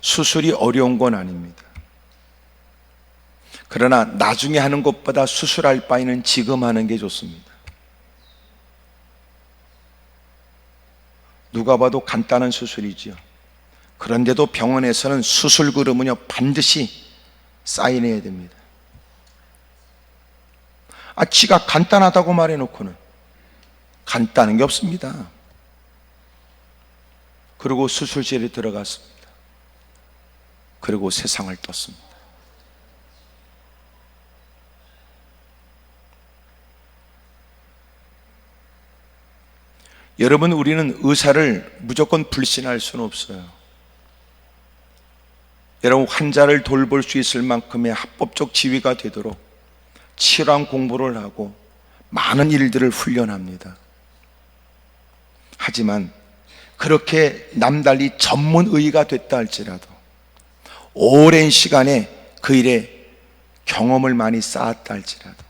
수술이 어려운 건 아닙니다. 그러나 나중에 하는 것보다 수술할 바에는 지금 하는 게 좋습니다. 누가 봐도 간단한 수술이지요. 그런데도 병원에서는 수술 그러면요 반드시 사인해야 됩니다. 지가 간단하다고 말해놓고는 간단한 게 없습니다. 그리고 수술실에 들어갔습니다. 그리고 세상을 떴습니다. 여러분, 우리는 의사를 무조건 불신할 수는 없어요. 여러분, 환자를 돌볼 수 있을 만큼의 합법적 지위가 되도록 치열한 공부를 하고 많은 일들을 훈련합니다. 하지만 그렇게 남달리 전문의가 됐다 할지라도 오랜 시간에 그 일에 경험을 많이 쌓았다 할지라도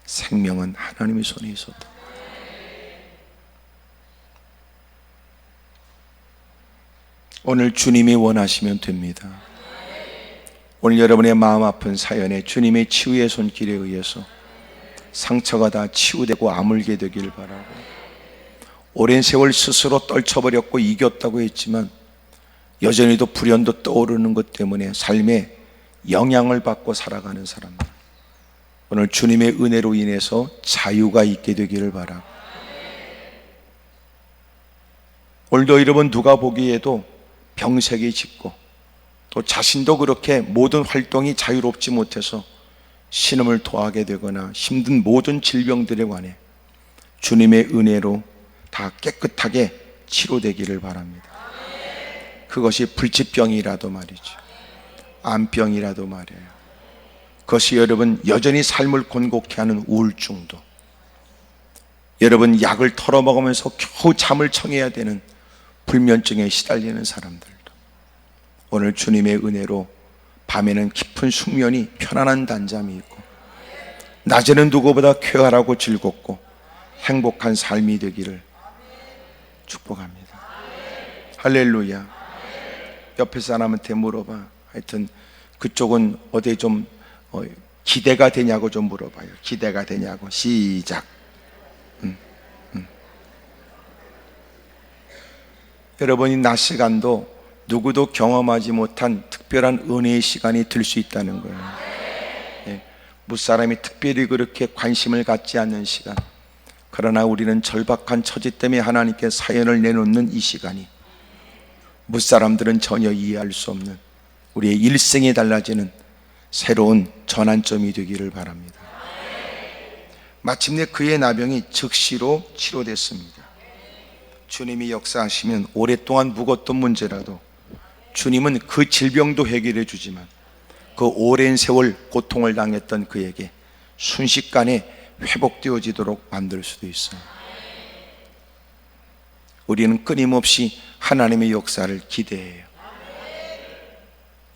생명은 하나님의 손에 있었다. 오늘 주님이 원하시면 됩니다. 오늘 여러분의 마음 아픈 사연에 주님의 치유의 손길에 의해서 상처가 다 치유되고 아물게 되길 바라고, 오랜 세월 스스로 떨쳐버렸고 이겼다고 했지만 여전히도 불현도 떠오르는 것 때문에 삶에 영향을 받고 살아가는 사람들, 오늘 주님의 은혜로 인해서 자유가 있게 되기를 바라고, 오늘도 여러분 누가 보기에도 병색이 짙고 또 자신도 그렇게 모든 활동이 자유롭지 못해서 신음을 토하게 되거나 힘든 모든 질병들에 관해 주님의 은혜로 다 깨끗하게 치료되기를 바랍니다. 그것이 불치병이라도 말이죠, 암병이라도 말이에요. 그것이 여러분 여전히 삶을 곤곡해 하는 우울증도, 여러분 약을 털어먹으면서 겨우 잠을 청해야 되는 불면증에 시달리는 사람들도 오늘 주님의 은혜로 밤에는 깊은 숙면이 편안한 단잠이 있고 낮에는 누구보다 쾌활하고 즐겁고 행복한 삶이 되기를 축복합니다. 할렐루야. 옆에 사람한테 물어봐. 하여튼 그쪽은 어디 좀 기대가 되냐고 좀 물어봐요. 기대가 되냐고. 시작. 여러분이 낮 시간도 누구도 경험하지 못한 특별한 은혜의 시간이 될 수 있다는 거예요. 무사람이 특별히 그렇게 관심을 갖지 않는 시간, 그러나 우리는 절박한 처지 때문에 하나님께 사연을 내놓는 이 시간이 무사람들은 전혀 이해할 수 없는 우리의 일생이 달라지는 새로운 전환점이 되기를 바랍니다. 마침내 그의 나병이 즉시로 치료됐습니다. 주님이 역사하시면 오랫동안 묵었던 문제라도 주님은 그 질병도 해결해 주지만 그 오랜 세월 고통을 당했던 그에게 순식간에 회복되어지도록 만들 수도 있어요. 우리는 끊임없이 하나님의 역사를 기대해요.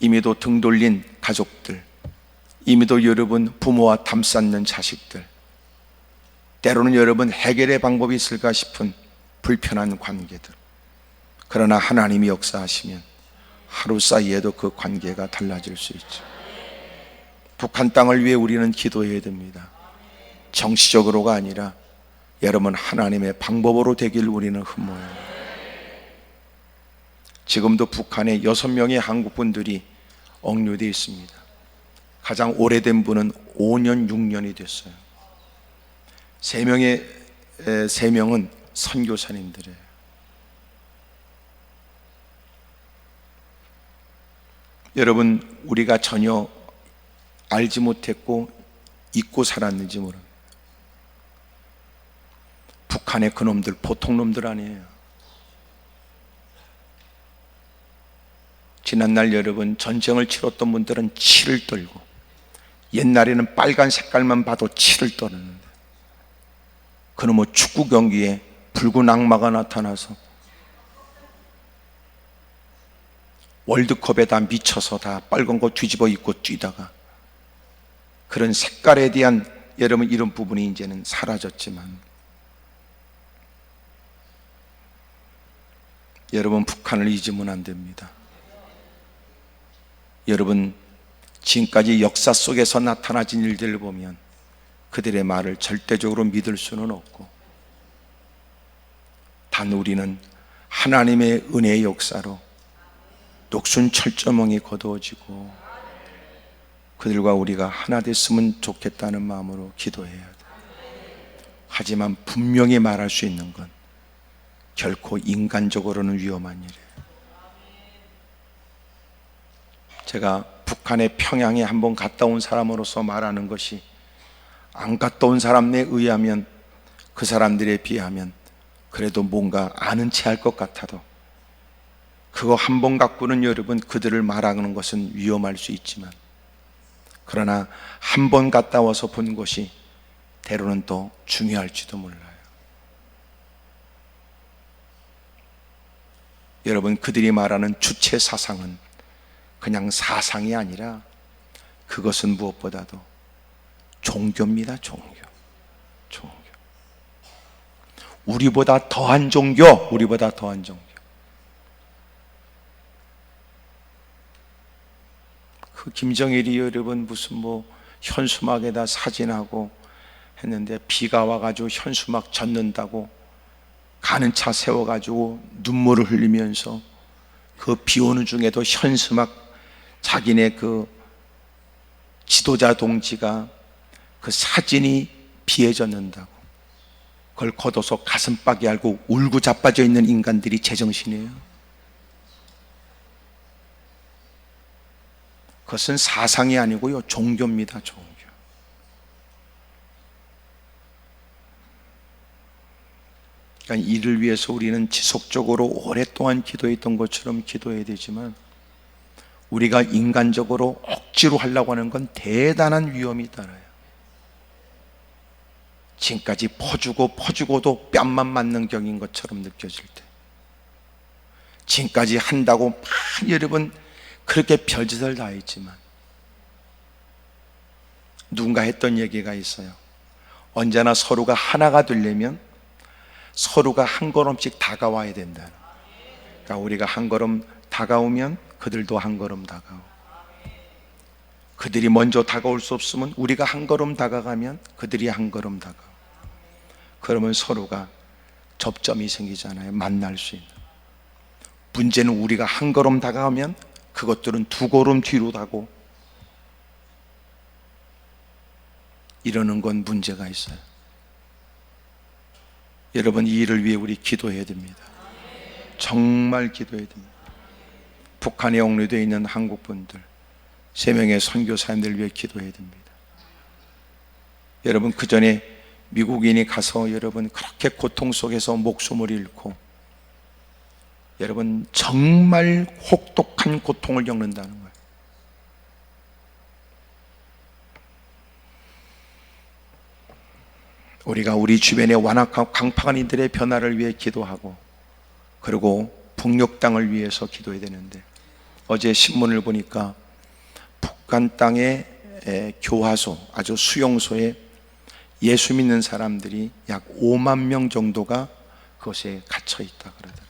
이미도 등 돌린 가족들, 이미도 여러분 부모와 담쌓는 자식들, 때로는 여러분 해결의 방법이 있을까 싶은 불편한 관계들, 그러나 하나님이 역사하시면 하루 사이에도 그 관계가 달라질 수 있죠. 북한 땅을 위해 우리는 기도해야 됩니다. 정치적으로가 아니라 여러분 하나님의 방법으로 되길 우리는 흠모해요. 지금도 북한에 6명의 한국분들이 억류되어 있습니다. 가장 오래된 분은 5년, 6년이 됐어요. 3명은 선교사님들이에요. 여러분, 우리가 전혀 알지 못했고 잊고 살았는지 모릅니다. 북한의 그놈들 보통 놈들 아니에요. 지난날 여러분 전쟁을 치렀던 분들은 치를 떨고, 옛날에는 빨간 색깔만 봐도 치를 떨었는데 그놈의 축구 경기에 붉은 악마가 나타나서 월드컵에 다 미쳐서 다 빨간 거 뒤집어 입고 뛰다가 그런 색깔에 대한 여러분 이런 부분이 이제는 사라졌지만, 여러분 북한을 잊으면 안 됩니다. 여러분 지금까지 역사 속에서 나타나진 일들을 보면 그들의 말을 절대적으로 믿을 수는 없고, 단 우리는 하나님의 은혜의 역사로 녹슨 철조망이 거두어지고 그들과 우리가 하나 됐으면 좋겠다는 마음으로 기도해야 돼. 하지만 분명히 말할 수 있는 건 결코 인간적으로는 위험한 일이에요. 제가 북한의 평양에 한번 갔다 온 사람으로서 말하는 것이, 안 갔다 온 사람에 의하면, 그 사람들에 비하면 그래도 뭔가 아는 체 할 것 같아도, 그거 한 번 갖고는 여러분 그들을 말하는 것은 위험할 수 있지만, 그러나 한 번 갔다 와서 본 것이 때로는 또 중요할지도 몰라요. 여러분, 그들이 말하는 주체 사상은 그냥 사상이 아니라 그것은 무엇보다도 종교입니다. 종교. 우리보다 더한 종교, 우리보다 더한 종교. 그 김정일이 여러분 무슨 현수막에다 사진하고 했는데, 비가 와가지고 현수막 젖는다고 가는 차 세워가지고 눈물을 흘리면서 그 비 오는 중에도 현수막, 자기네 그 지도자 동지가 그 사진이 비에 젖는다고 그걸 걷어서 가슴팍에 알고 울고 자빠져 있는 인간들이 제정신이에요. 그것은 사상이 아니고요, 종교입니다. 종교. 그러니까 이를 위해서 우리는 지속적으로 오랫동안 기도했던 것처럼 기도해야 되지만, 우리가 인간적으로 억지로 하려고 하는 건 대단한 위험이 따라요. 지금까지 퍼주고도 뺨만 맞는 격인 것처럼 느껴질 때, 지금까지 한다고 막 여러분 그렇게 별짓을 다 했지만, 누군가 했던 얘기가 있어요. 언제나 서로가 하나가 되려면 서로가 한 걸음씩 다가와야 된다. 그러니까 우리가 한 걸음 다가오면 그들도 한 걸음 다가오고, 그들이 먼저 다가올 수 없으면 우리가 한 걸음 다가가면 그들이 한 걸음 다가오고, 그러면 서로가 접점이 생기잖아요. 만날 수 있는. 문제는 우리가 한 걸음 다가가면 그것들은 두 걸음 뒤로 가고, 이러는 건 문제가 있어요. 여러분, 이 일을 위해 우리 기도해야 됩니다. 정말 기도해야 됩니다. 북한에 억류되어 있는 한국 분들, 3명의 선교사님들 위해 기도해야 됩니다. 여러분, 그 전에 미국인이 가서 여러분 그렇게 고통 속에서 목숨을 잃고, 여러분 정말 혹독한 고통을 겪는다는 거예요. 우리가 우리 주변의 완악하고 강팍한 이들의 변화를 위해 기도하고, 그리고 북녘 땅을 위해서 기도해야 되는데, 어제 신문을 보니까 북한 땅의 교화소, 아주 수용소에 예수 믿는 사람들이 약 5만 명 정도가 그것에 갇혀 있다 그러더라고요.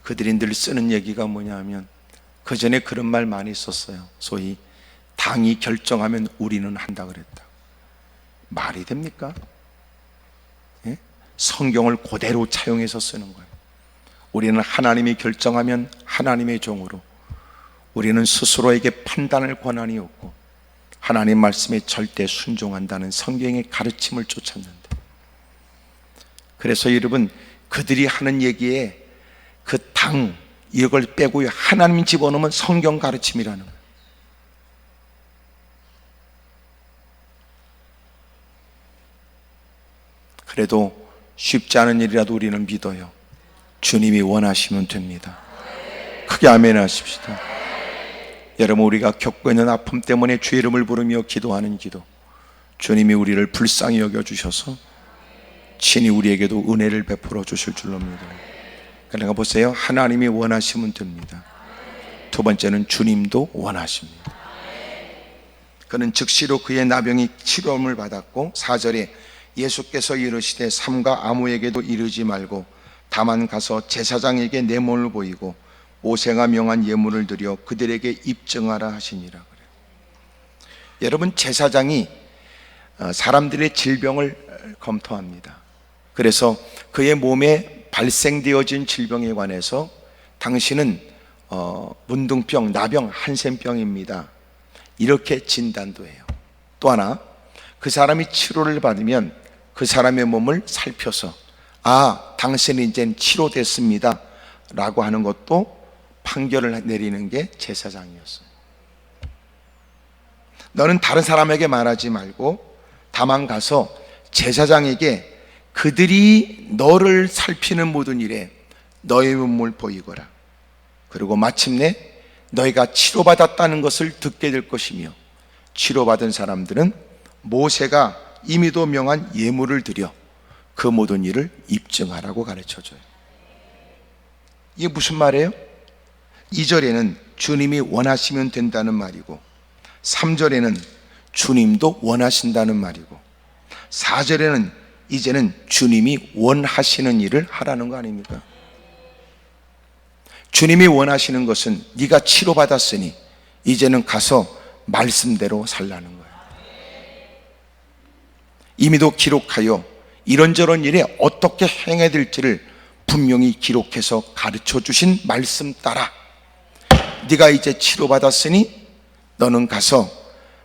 그들이 늘 쓰는 얘기가 뭐냐면, 그 전에 그런 말 많이 썼어요. 소위 당이 결정하면 우리는 한다 그랬다. 말이 됩니까? 예? 성경을 그대로 차용해서 쓰는 거예요. 우리는 하나님이 결정하면 하나님의 종으로, 우리는 스스로에게 판단할 권한이 없고 하나님 말씀에 절대 순종한다는 성경의 가르침을 쫓았는데, 그래서 여러분, 그들이 하는 얘기에 그 당 이걸 빼고 하나님 집어넣으면 성경 가르침이라는 거예요. 그래도 쉽지 않은 일이라도 우리는 믿어요. 주님이 원하시면 됩니다. 크게 아멘 하십시다. 여러분, 우리가 겪고 있는 아픔 때문에 주의 이름을 부르며 기도하는 기도, 주님이 우리를 불쌍히 여겨주셔서 친히 우리에게도 은혜를 베풀어 주실 줄로 믿어요. 그러니까 보세요. 하나님이 원하시면 됩니다. 두 번째는 주님도 원하십니다. 그는 즉시로 그의 나병이 치료함을 받았고, 4절에 예수께서 이르시되 삼가 아무에게도 이르지 말고 다만 가서 제사장에게 내 몸을 보이고 모세가 명한 예물을 드려 그들에게 입증하라 하시니라 그래요. 여러분, 제사장이 사람들의 질병을 검토합니다. 그래서 그의 몸에 발생되어진 질병에 관해서 당신은 문둥병, 나병, 한센병입니다, 이렇게 진단도 해요. 또 하나, 그 사람이 치료를 받으면 그 사람의 몸을 살펴서 당신은 이젠 치료됐습니다 라고 하는 것도 판결을 내리는 게 제사장이었어요. 너는 다른 사람에게 말하지 말고 다만 가서 제사장에게 그들이 너를 살피는 모든 일에 너의 몸을 보이거라. 그리고 마침내 너희가 치료받았다는 것을 듣게 될 것이며, 치료받은 사람들은 모세가 임의도 명한 예물을 드려 그 모든 일을 입증하라고 가르쳐줘요. 이게 무슨 말이에요? 2절에는 주님이 원하시면 된다는 말이고, 3절에는 주님도 원하신다는 말이고, 4절에는 이제는 주님이 원하시는 일을 하라는 거 아닙니까? 주님이 원하시는 것은 네가 치료받았으니 이제는 가서 말씀대로 살라는 거예요. 이미도 기록하여 이런저런 일에 어떻게 행해야 될지를 분명히 기록해서 가르쳐 주신 말씀 따라 네가 이제 치료받았으니 너는 가서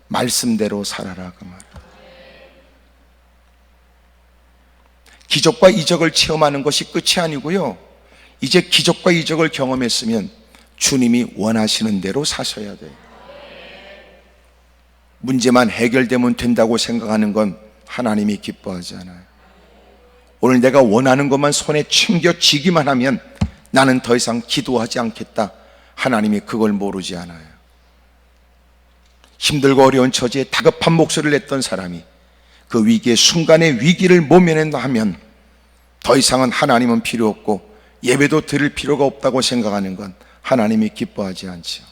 말씀대로 살아라, 그 말. 기적과 이적을 체험하는 것이 끝이 아니고요, 이제 기적과 이적을 경험했으면 주님이 원하시는 대로 사셔야 돼요. 문제만 해결되면 된다고 생각하는 건 하나님이 기뻐하지 않아요. 오늘 내가 원하는 것만 손에 챙겨지기만 하면 나는 더 이상 기도하지 않겠다, 하나님이 그걸 모르지 않아요. 힘들고 어려운 처지에 다급한 목소리를 냈던 사람이 그 위기의 순간에 위기를 모면한다 하면 더 이상은 하나님은 필요 없고 예배도 드릴 필요가 없다고 생각하는 건 하나님이 기뻐하지 않지요.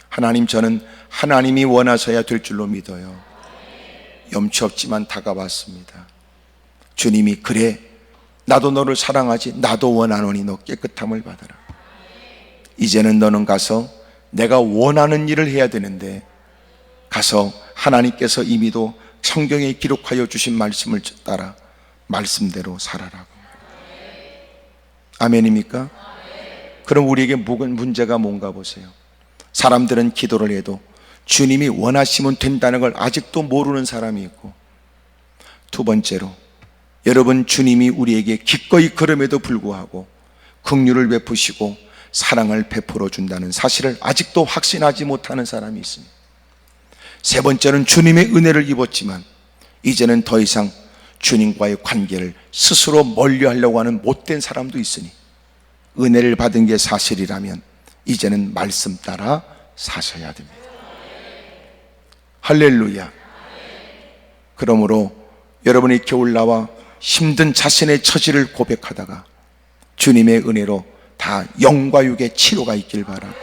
하나님, 저는 하나님이 원하셔야 될 줄로 믿어요. 염치 없지만 다가왔습니다. 주님이 그래, 나도 너를 사랑하지, 나도 원하노니 너 깨끗함을 받아라. 이제는 너는 가서 내가 원하는 일을 해야 되는데 가서 하나님께서 이미도 성경에 기록하여 주신 말씀을 따라 말씀대로 살아라고. 아멘입니까? 그럼 우리에게 문제가 뭔가 보세요. 사람들은 기도를 해도 주님이 원하시면 된다는 걸 아직도 모르는 사람이 있고, 두 번째로 여러분, 주님이 우리에게 기꺼이 그럼에도 불구하고 긍휼을 베푸시고 사랑을 베풀어 준다는 사실을 아직도 확신하지 못하는 사람이 있습니다. 세 번째는 주님의 은혜를 입었지만 이제는 더 이상 주님과의 관계를 스스로 멀리하려고 하는 못된 사람도 있으니, 은혜를 받은 게 사실이라면 이제는 말씀 따라 사셔야 됩니다. 할렐루야. 그러므로 여러분이 이렇게 올라와 힘든 자신의 처지를 고백하다가 주님의 은혜로 다 영과 육의 치료가 있길 바라고,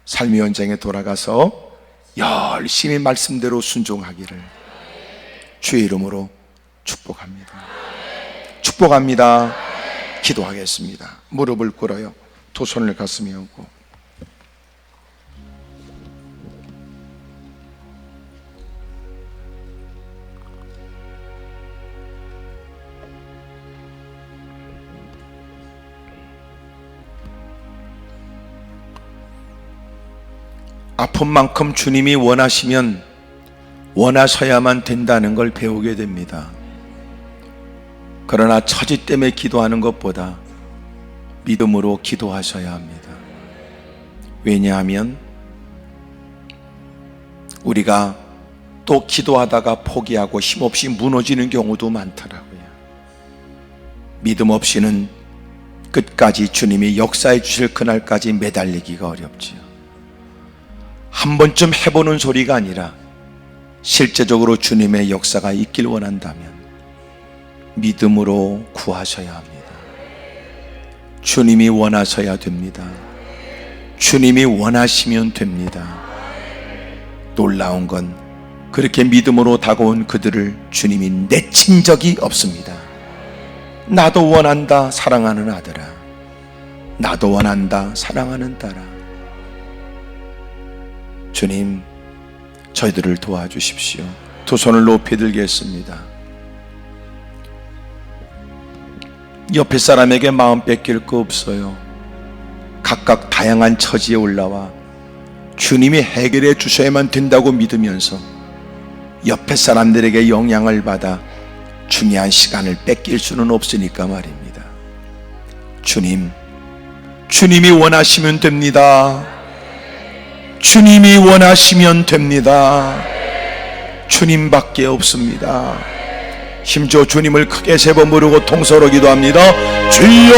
삶의 현장에 돌아가서 열심히 말씀대로 순종하기를 주의 이름으로 축복합니다. 축복합니다. 기도하겠습니다. 무릎을 꿇어요. 두 손을 가슴에 얹고, 아픈 만큼 주님이 원하시면 원하셔야만 된다는 걸 배우게 됩니다. 그러나 처지 때문에 기도하는 것보다 믿음으로 기도하셔야 합니다. 왜냐하면 우리가 또 기도하다가 포기하고 힘없이 무너지는 경우도 많더라고요. 믿음 없이는 끝까지 주님이 역사해 주실 그날까지 매달리기가 어렵지요. 한 번쯤 해보는 소리가 아니라 실제적으로 주님의 역사가 있길 원한다면 믿음으로 구하셔야 합니다. 주님이 원하셔야 됩니다. 주님이 원하시면 됩니다. 놀라운 건 그렇게 믿음으로 다가온 그들을 주님이 내친 적이 없습니다. 나도 원한다, 사랑하는 아들아. 나도 원한다, 사랑하는 딸아. 주님, 저희들을 도와주십시오. 두 손을 높이 들겠습니다. 옆에 사람에게 마음 뺏길 거 없어요. 각각 다양한 처지에 올라와 주님이 해결해 주셔야만 된다고 믿으면서 옆에 사람들에게 영향을 받아 중요한 시간을 뺏길 수는 없으니까 말입니다. 주님, 주님이 원하시면 됩니다. 주님이 원하시면 됩니다. 주님밖에 없습니다. 힘줘 주님을 크게 세 번 부르고 통서로 기도합니다. 주여!